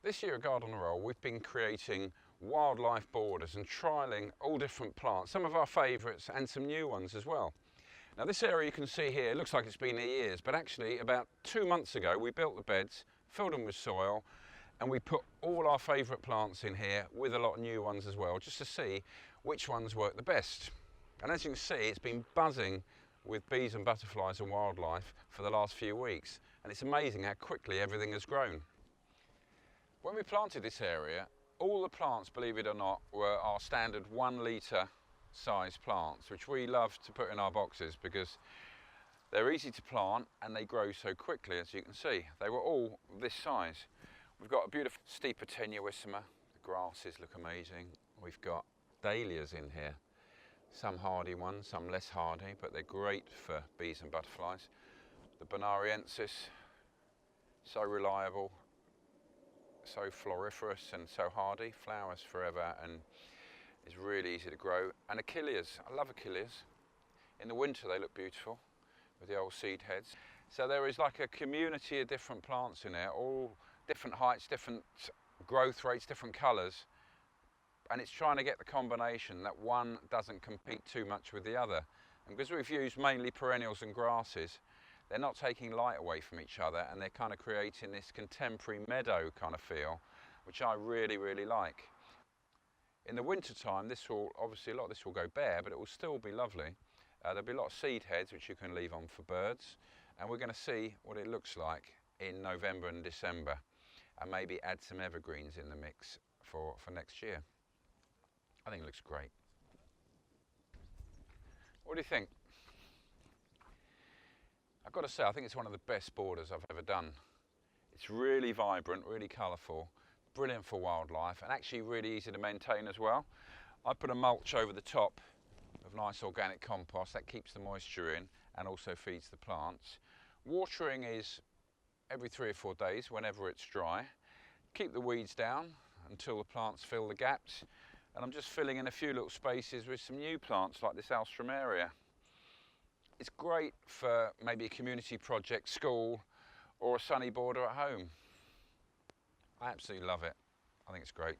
This year at Garden on a Roll, we've been creating wildlife borders and trialling all different plants, some of our favourites and some new ones as well. Now this area you can see here, it looks like it's been here years, but actually about 2 months ago we built the beds, filled them with soil, and we put all our favourite plants in here with a lot of new ones as well, just to see which ones work the best. And as you can see, it's been buzzing with bees and butterflies and wildlife for the last few weeks, and it's amazing how quickly everything has grown. When we planted this area, all the plants, believe it or not, were our standard 1 litre size plants, which we love to put in our boxes because they're easy to plant and they grow so quickly. As you can see, they were all this size. We've got a beautiful Stipa tenuissima. The grasses look amazing. We've got dahlias in here. Some hardy ones, some less hardy, but they're great for bees and butterflies. The Bonariensis, so reliable, so floriferous and so hardy, flowers forever and is really easy to grow. And Achilles, I love Achilles. In the winter they look beautiful with the old seed heads. So there is like a community of different plants in there, all different heights, different growth rates, different colours. And it's trying to get the combination that one doesn't compete too much with the other. And because we've used mainly perennials and grasses, they're not taking light away from each other and they're kind of creating this contemporary meadow kind of feel, which I really, really like. In the winter time, this will, obviously a lot of this will go bare, but it will still be lovely. There'll be a lot of seed heads which you can leave on for birds, and we're going to see what it looks like in November and December, and maybe add some evergreens in the mix for next year. I think it looks great. What do you think? I've got to say, I think it's one of the best borders I've ever done. It's really vibrant, really colourful, brilliant for wildlife, and actually really easy to maintain as well. I put a mulch over the top of nice organic compost that keeps the moisture in and also feeds the plants. Watering is every 3 or 4 days whenever it's dry. Keep the weeds down until the plants fill the gaps, and I'm just filling in a few little spaces with some new plants like this Alstroemeria. It's great for maybe a community project, school, or a sunny border at home. I absolutely love it. I think it's great.